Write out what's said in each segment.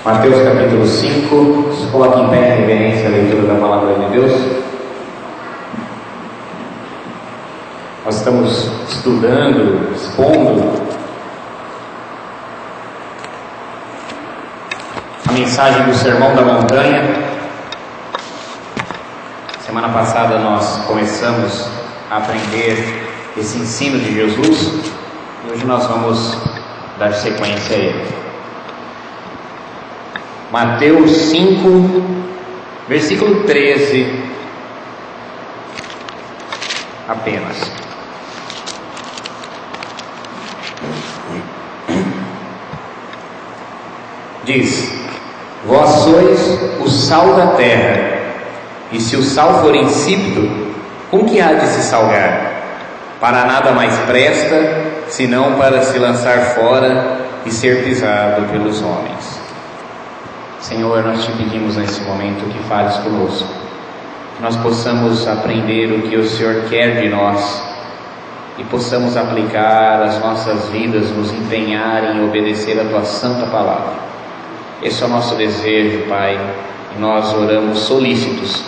Mateus capítulo 5, se coloque em pé em reverência à leitura da palavra de Deus. Nós estamos estudando, expondo a mensagem do Sermão da Montanha. Semana passada nós começamos a aprender esse ensino de Jesus e hoje nós vamos dar sequência a ele. Mateus 5, versículo 13 apenas. Diz: Vós sois o sal da terra, e se o sal for insípido, com que há de se salgar? Para nada mais presta, senão para se lançar fora e ser pisado pelos homens. Senhor, nós te pedimos nesse momento que fales conosco, que nós possamos aprender o que o Senhor quer de nós e possamos aplicar as nossas vidas, nos empenhar em obedecer a tua santa palavra. Esse é o nosso desejo, Pai, e nós oramos solícitos,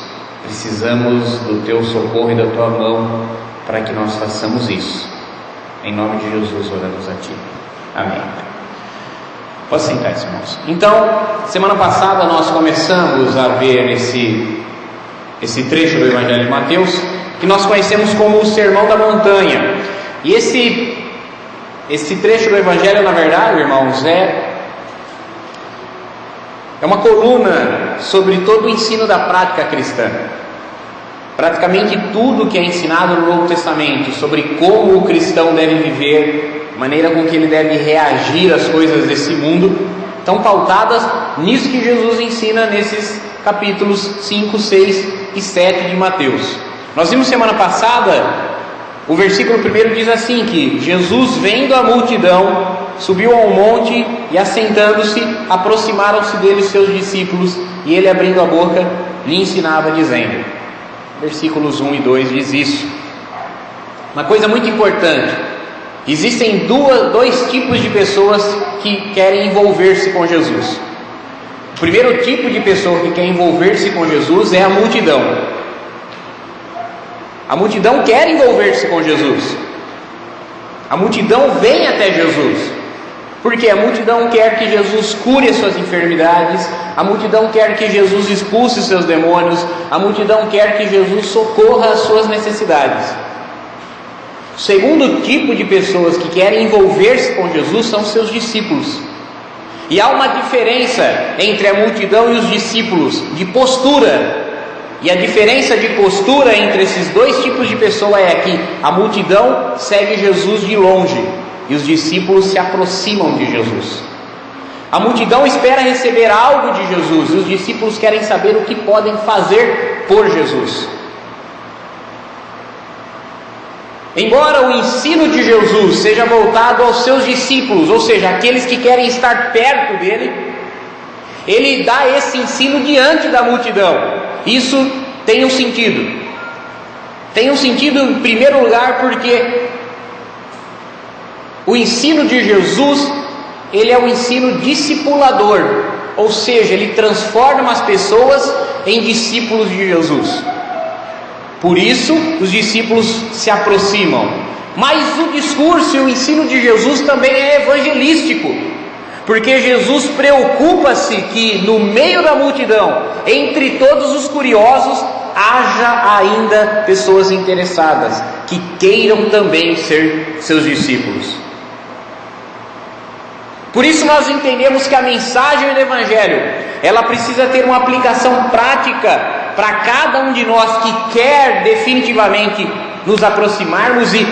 precisamos do teu socorro e da tua mão para que nós façamos isso. Em nome de Jesus oramos a ti. Amém. Pode sentar, irmãos. Então, semana passada nós começamos a ver esse trecho do Evangelho de Mateus, que nós conhecemos como o Sermão da Montanha. E esse trecho do Evangelho, na verdade, irmãos, é uma coluna sobre todo o ensino da prática cristã. Praticamente tudo que é ensinado no Novo Testamento sobre como o cristão deve viver, maneira com que ele deve reagir às coisas desse mundo, estão pautadas nisso que Jesus ensina nesses capítulos 5, 6 e 7 de Mateus. Nós vimos semana passada, o versículo 1 diz assim, que Jesus, vendo a multidão, subiu ao monte e, assentando-se, aproximaram-se dele seus discípulos, e ele, abrindo a boca, lhe ensinava, dizendo. Versículos 1 e 2 diz isso. Uma coisa muito importante: existem dois tipos de pessoas que querem envolver-se com Jesus. O primeiro tipo de pessoa que quer envolver-se com Jesus é a multidão. A multidão quer envolver-se com Jesus. A multidão vem até Jesus, porque a multidão quer que Jesus cure as suas enfermidades, a multidão quer que Jesus expulse os seus demônios, a multidão quer que Jesus socorra as suas necessidades. O segundo tipo de pessoas que querem envolver-se com Jesus são seus discípulos. E há uma diferença entre a multidão e os discípulos de postura. E a diferença de postura entre esses dois tipos de pessoa é que a multidão segue Jesus de longe e os discípulos se aproximam de Jesus. A multidão espera receber algo de Jesus e os discípulos querem saber o que podem fazer por Jesus. Embora o ensino de Jesus seja voltado aos seus discípulos, ou seja, aqueles que querem estar perto dele, ele dá esse ensino diante da multidão. Isso tem um sentido. Tem um sentido em primeiro lugar porque o ensino de Jesus, ele é um ensino discipulador, ou seja, ele transforma as pessoas em discípulos de Jesus. Por isso, os discípulos se aproximam. Mas o discurso e o ensino de Jesus também é evangelístico, porque Jesus preocupa-se que no meio da multidão, entre todos os curiosos, haja ainda pessoas interessadas, que queiram também ser seus discípulos. Por isso nós entendemos que a mensagem do Evangelho, ela precisa ter uma aplicação prática para cada um de nós que quer definitivamente nos aproximarmos e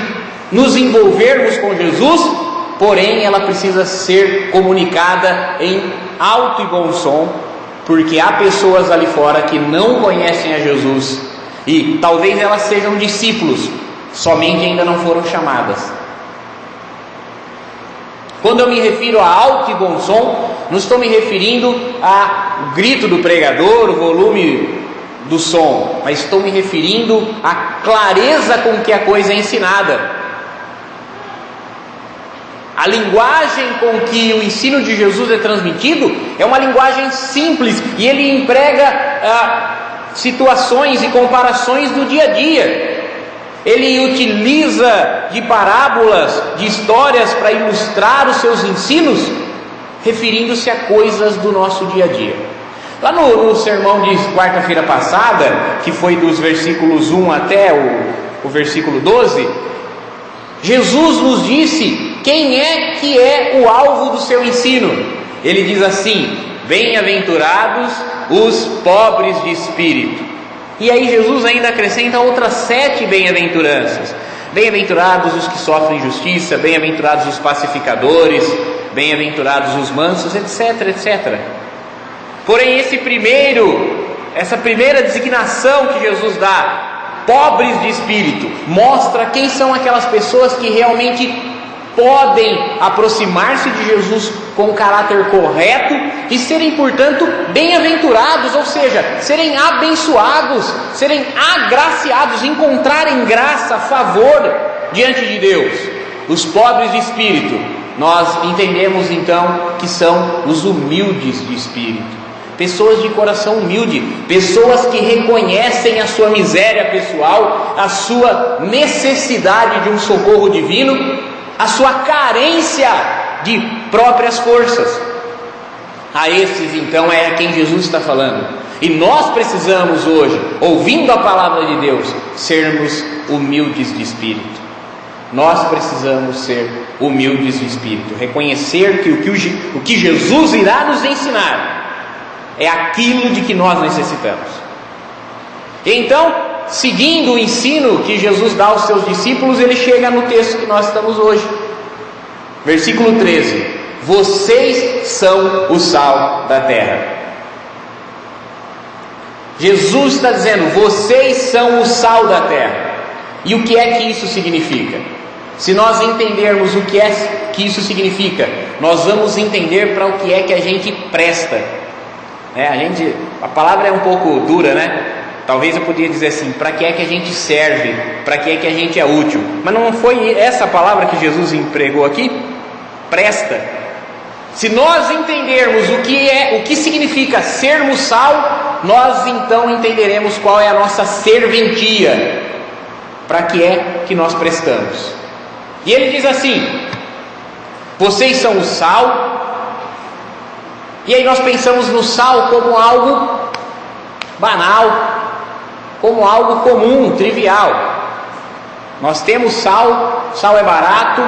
nos envolvermos com Jesus, porém ela precisa ser comunicada em alto e bom som, porque há pessoas ali fora que não conhecem a Jesus e talvez elas sejam discípulos, somente ainda não foram chamadas. Quando eu me refiro a alto e bom som, não estou me referindo ao grito do pregador, o volume do som, mas estou me referindo à clareza com que a coisa é ensinada. A linguagem com que o ensino de Jesus é transmitido é uma linguagem simples, e ele emprega situações e comparações do dia a dia. Ele utiliza de parábolas, de histórias para ilustrar os seus ensinos, referindo-se a coisas do nosso dia a dia. Lá no sermão de quarta-feira passada, que foi dos versículos 1 até o versículo 12, Jesus nos disse quem é que é o alvo do seu ensino. Ele diz assim: bem-aventurados os pobres de espírito. E aí Jesus ainda acrescenta outras 7 bem-aventuranças. Bem-aventurados os que sofrem injustiça, bem-aventurados os pacificadores, bem-aventurados os mansos, etc, etc. Porém, essa primeira designação que Jesus dá, pobres de espírito, mostra quem são aquelas pessoas que realmente podem aproximar-se de Jesus com o caráter correto e serem, portanto, bem-aventurados, ou seja, serem abençoados, serem agraciados, encontrarem graça, favor diante de Deus. Os pobres de espírito, nós entendemos então que são os humildes de espírito. Pessoas de coração humilde, pessoas que reconhecem a sua miséria pessoal, a sua necessidade de um socorro divino, a sua carência de próprias forças. A esses então é a quem Jesus está falando. E nós precisamos hoje, ouvindo a palavra de Deus, sermos humildes de espírito. Nós precisamos ser humildes de espírito, reconhecer que o que Jesus irá nos ensinar é aquilo de que nós necessitamos. Então, seguindo o ensino que Jesus dá aos seus discípulos, ele chega no texto que nós estamos hoje. Versículo 13: vocês são o sal da terra. Jesus está dizendo: vocês são o sal da terra. E o que é que isso significa? Se nós entendermos o que é que isso significa, nós vamos entender para o que é que a gente presta. A palavra é um pouco dura, né? Talvez eu poderia dizer assim: para que é que a gente serve? Para que é que a gente é útil? Mas não foi essa palavra que Jesus empregou aqui? Presta. Se nós entendermos o que significa sermos sal, nós então entenderemos qual é a nossa serventia, para que é que nós prestamos. E ele diz assim: vocês são o sal. E aí nós pensamos no sal como algo banal, como algo comum, trivial. Nós temos sal, sal é barato,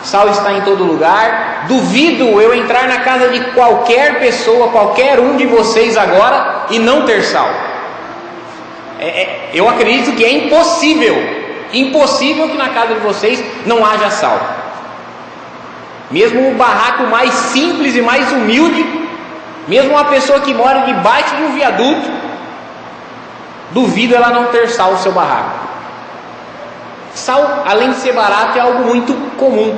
sal está em todo lugar. Duvido eu entrar na casa de qualquer pessoa, qualquer um de vocês agora, e não ter sal. Eu acredito que é impossível que na casa de vocês não haja sal. Mesmo o barraco mais simples e mais humilde, mesmo uma pessoa que mora debaixo de um viaduto, duvido ela não ter sal no seu barraco. Sal, além de ser barato, é algo muito comum.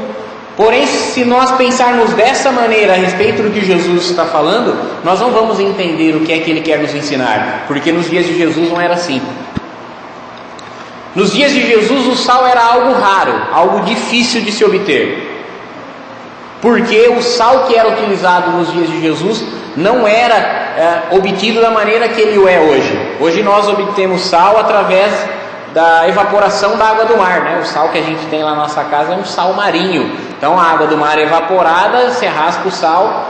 Porém, se nós pensarmos dessa maneira a respeito do que Jesus está falando, nós não vamos entender o que é que ele quer nos ensinar, porque nos dias de Jesus não era assim. Nos dias de Jesus o sal era algo raro, algo difícil de se obter, porque o sal que era utilizado nos dias de Jesus não era obtido da maneira que ele o é hoje. Hoje nós obtemos sal através da evaporação da água do mar, né? O sal que a gente tem lá na nossa casa é um sal marinho. Então a água do mar é evaporada, você raspa o sal,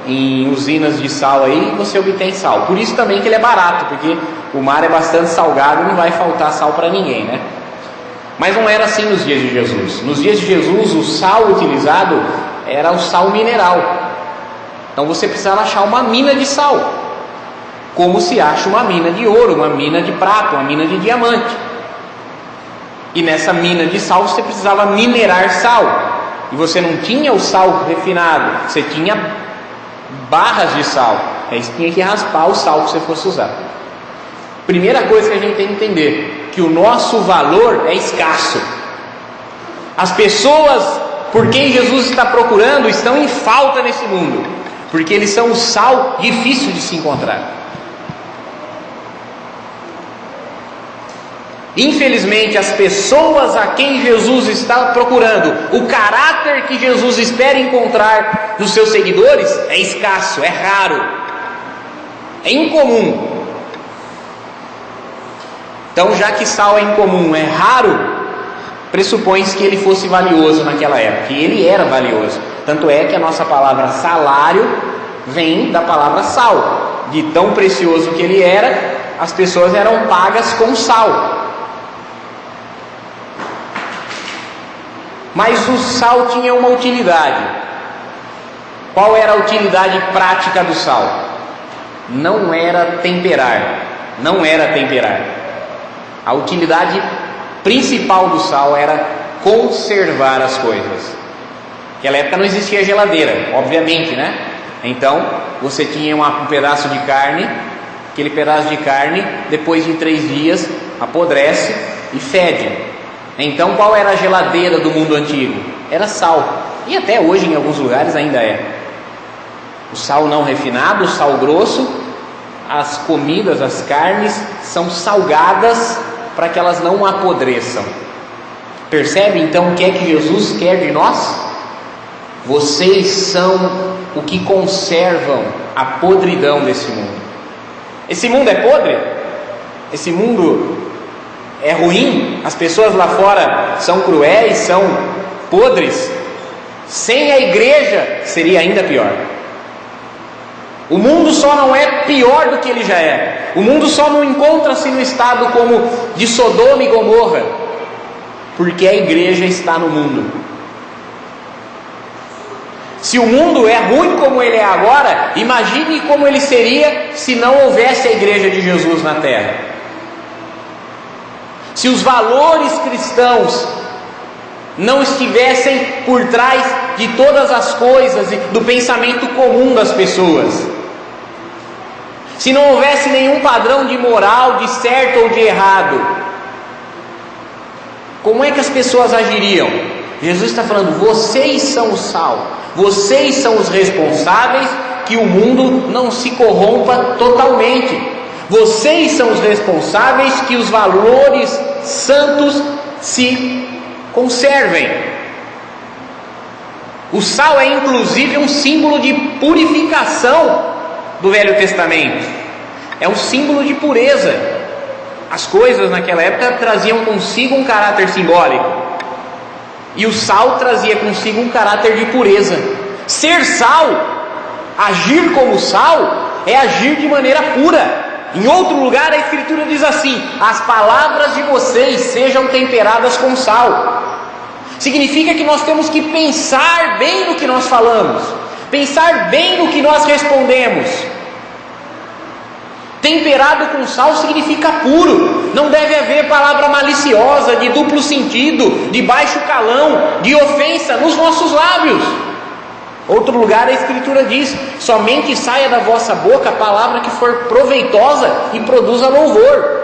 em usinas de sal aí você obtém sal. Por isso também que ele é barato, porque o mar é bastante salgado e não vai faltar sal para ninguém, né? Mas não era assim nos dias de Jesus. Nos dias de Jesus o sal utilizado era o sal mineral. Então você precisava achar uma mina de sal, como se acha uma mina de ouro, uma mina de prata, uma mina de diamante. E nessa mina de sal você precisava minerar sal. E você não tinha o sal refinado, você tinha barras de sal. Aí você tinha que raspar o sal que você fosse usar. Primeira coisa que a gente tem que entender, que o nosso valor é escasso. As pessoas por quem Jesus está procurando estão em falta nesse mundo, porque eles são o sal difícil de se encontrar. Infelizmente, as pessoas a quem Jesus está procurando, o caráter que Jesus espera encontrar nos seus seguidores é escasso, é raro, é incomum. Então, já que sal é incomum, é raro, pressupõe-se que ele fosse valioso naquela época, e ele era valioso. Tanto é que a nossa palavra salário vem da palavra sal. De tão precioso que ele era, as pessoas eram pagas com sal. Mas o sal tinha uma utilidade. Qual era a utilidade prática do sal? Não era temperar. Não era temperar. A utilidade principal do sal era conservar as coisas. Naquela época não existia geladeira, obviamente, né? Então você tinha um pedaço de carne. Aquele pedaço de carne, depois de 3 dias, apodrece e fede. Então qual era a geladeira do mundo antigo? Era sal. E até hoje em alguns lugares ainda é. O sal não refinado, o sal grosso. As comidas, as carnes são salgadas para que elas não apodreçam. Percebe então o que é que Jesus quer de nós? Vocês são o que conservam a podridão desse mundo. Esse mundo é podre? Esse mundo é ruim? As pessoas lá fora são cruéis, são podres? Sem a igreja seria ainda pior. O mundo só não é pior do que ele já é. O mundo só não encontra-se no estado como de Sodoma e Gomorra, porque a igreja está no mundo. Se o mundo é ruim como ele é agora, imagine como ele seria se não houvesse a igreja de Jesus na terra. Se os valores cristãos não estivessem por trás de todas as coisas e do pensamento comum das pessoas. Se não houvesse nenhum padrão de moral, de certo ou de errado, como é que as pessoas agiriam? Jesus está falando, vocês são o sal, vocês são os responsáveis que o mundo não se corrompa totalmente. Vocês são os responsáveis que os valores santos se conservem. O sal é inclusive um símbolo de purificação do Velho Testamento. É um símbolo de pureza. As coisas naquela época traziam consigo um caráter simbólico. E o sal trazia consigo um caráter de pureza. Ser sal, agir como sal, é agir de maneira pura. Em outro lugar a Escritura diz assim: as palavras de vocês sejam temperadas com sal. Significa que nós temos que pensar bem no que nós falamos, pensar bem no que nós respondemos. Temperado com sal significa puro. Não deve haver palavra maliciosa, de duplo sentido, de baixo calão, de ofensa nos nossos lábios. Outro lugar a Escritura diz: somente saia da vossa boca a palavra que for proveitosa e produza louvor.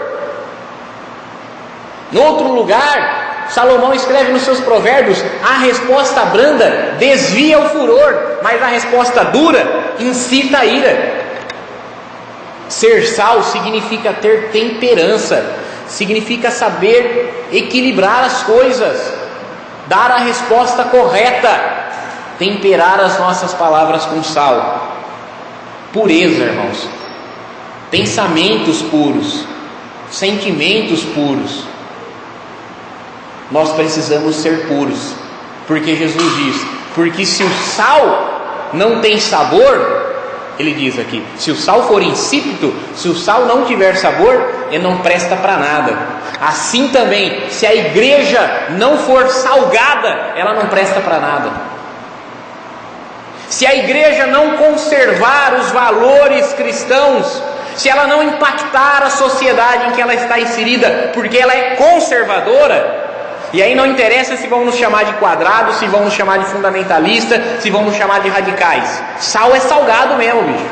No outro lugar, Salomão escreve nos seus provérbios: a resposta branda desvia o furor, mas a resposta dura incita a ira. Ser sal significa ter temperança, significa saber equilibrar as coisas, dar a resposta correta, temperar as nossas palavras com sal. Pureza, irmãos. Pensamentos puros, sentimentos puros. Nós precisamos ser puros, porque Jesus diz: porque se o sal não tem sabor, ele diz aqui, se o sal for insípido, se o sal não tiver sabor, ele não presta para nada. Assim também, se a igreja não for salgada, ela não presta para nada. Se a igreja não conservar os valores cristãos, se ela não impactar a sociedade em que ela está inserida, porque ela é conservadora, e aí não interessa se vão nos chamar de quadrados, se vão nos chamar de fundamentalista, se vão nos chamar de radicais. Sal é salgado mesmo, bicho.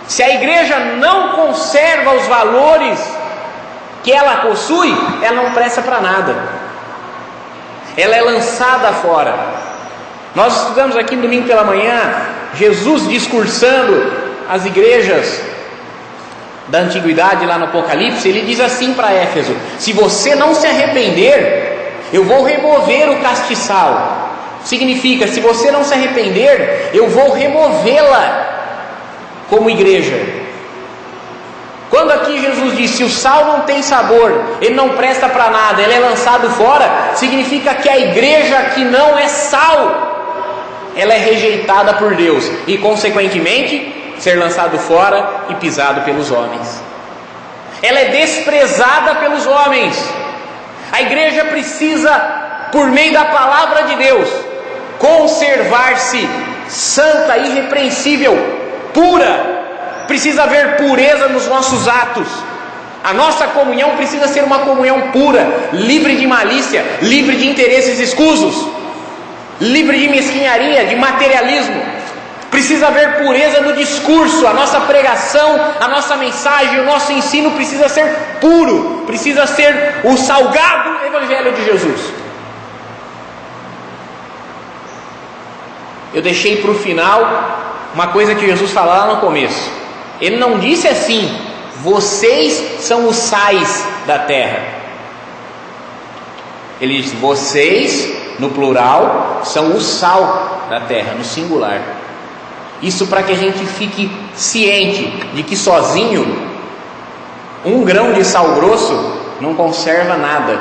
Se a igreja não conserva os valores que ela possui, ela não presta para nada. Ela é lançada fora. Nós estudamos aqui no domingo pela manhã, Jesus discursando às igrejas da antiguidade, lá no Apocalipse, ele diz assim para Éfeso: se você não se arrepender, eu vou remover o castiçal. Significa, se você não se arrepender, eu vou removê-la como igreja. Quando aqui Jesus diz: se o sal não tem sabor, ele não presta para nada, ele é lançado fora, significa que a igreja que não é sal, ela é rejeitada por Deus e consequentemente ser lançado fora e pisado pelos homens. Ela é desprezada pelos homens. A igreja precisa, por meio da palavra de Deus, conservar-se santa, irrepreensível, pura. Precisa haver pureza nos nossos atos. A nossa comunhão precisa ser uma comunhão pura, livre de malícia, livre de interesses escusos, livre de mesquinharia, de materialismo. Precisa haver pureza no discurso. A nossa pregação, a nossa mensagem, o nosso ensino precisa ser puro, precisa ser o salgado Evangelho de Jesus. Eu deixei para o final uma coisa que Jesus falou lá no começo. Ele não disse assim: vocês são os sais da terra. Ele disse: vocês, no plural, são o sal da terra, no singular. Isso para que a gente fique ciente de que sozinho um grão de sal grosso não conserva nada.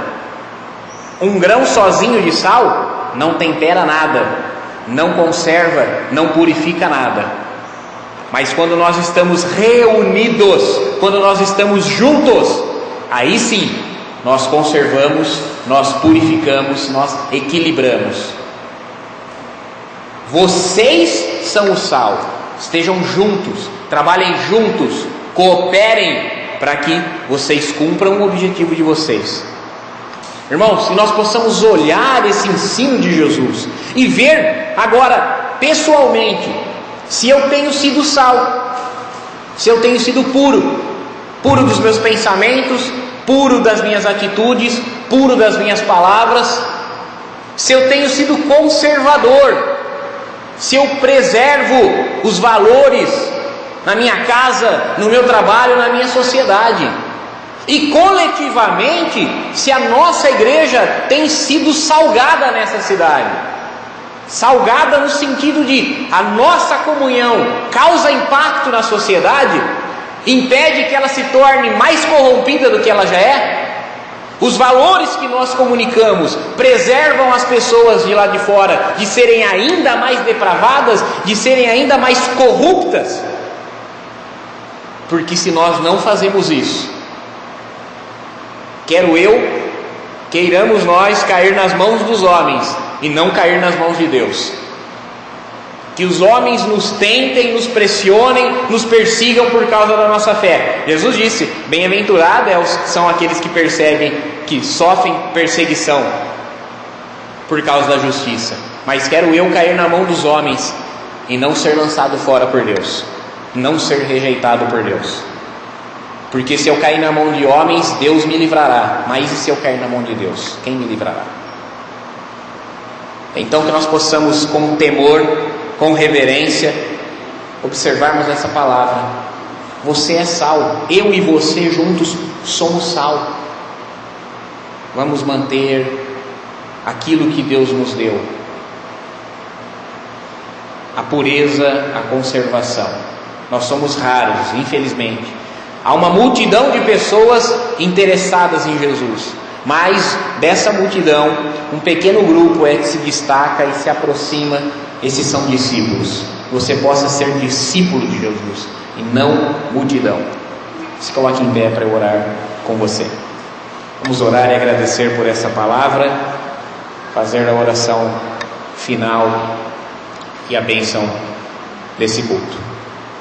Um grão sozinho de sal não tempera nada, não conserva, não purifica nada. Mas quando nós estamos reunidos, quando nós estamos juntos, aí sim nós conservamos, nós purificamos, nós equilibramos. Vocês são o sal. Estejam juntos, trabalhem juntos, cooperem para que vocês cumpram o objetivo de vocês. Irmãos, se nós possamos olhar esse ensino de Jesus e ver agora pessoalmente se eu tenho sido sal, se eu tenho sido puro dos meus pensamentos, puro das minhas atitudes, puro das minhas palavras, se eu tenho sido conservador, se eu preservo os valores na minha casa, no meu trabalho, na minha sociedade, e coletivamente, se a nossa igreja tem sido salgada nessa cidade. Salgada no sentido de a nossa comunhão causa impacto na sociedade, impede que ela se torne mais corrompida do que ela já é. Os valores que nós comunicamos preservam as pessoas de lá de fora de serem ainda mais depravadas, de serem ainda mais corruptas. Porque se nós não fazemos isso, queiramos nós cair nas mãos dos homens e não cair nas mãos de Deus. Que os homens nos tentem, nos pressionem, nos persigam por causa da nossa fé. Jesus disse: bem-aventurados são aqueles que sofrem perseguição por causa da justiça. Mas quero eu cair na mão dos homens e não ser lançado fora por Deus, não ser rejeitado por Deus. Porque se eu cair na mão de homens, Deus me livrará. Mas e se eu cair na mão de Deus? Quem me livrará? Então que nós possamos, com temor, com reverência, observarmos essa palavra. Você é sal, eu e você juntos somos sal. Vamos manter aquilo que Deus nos deu: a pureza, a conservação. Nós somos raros, infelizmente. Há uma multidão de pessoas interessadas em Jesus, mas dessa multidão, um pequeno grupo é que se destaca e se aproxima. Esses são discípulos. Você possa ser discípulo de Jesus e não multidão. Se coloque em pé para eu orar com você. Vamos orar e agradecer por essa palavra, fazer a oração final e a bênção desse culto.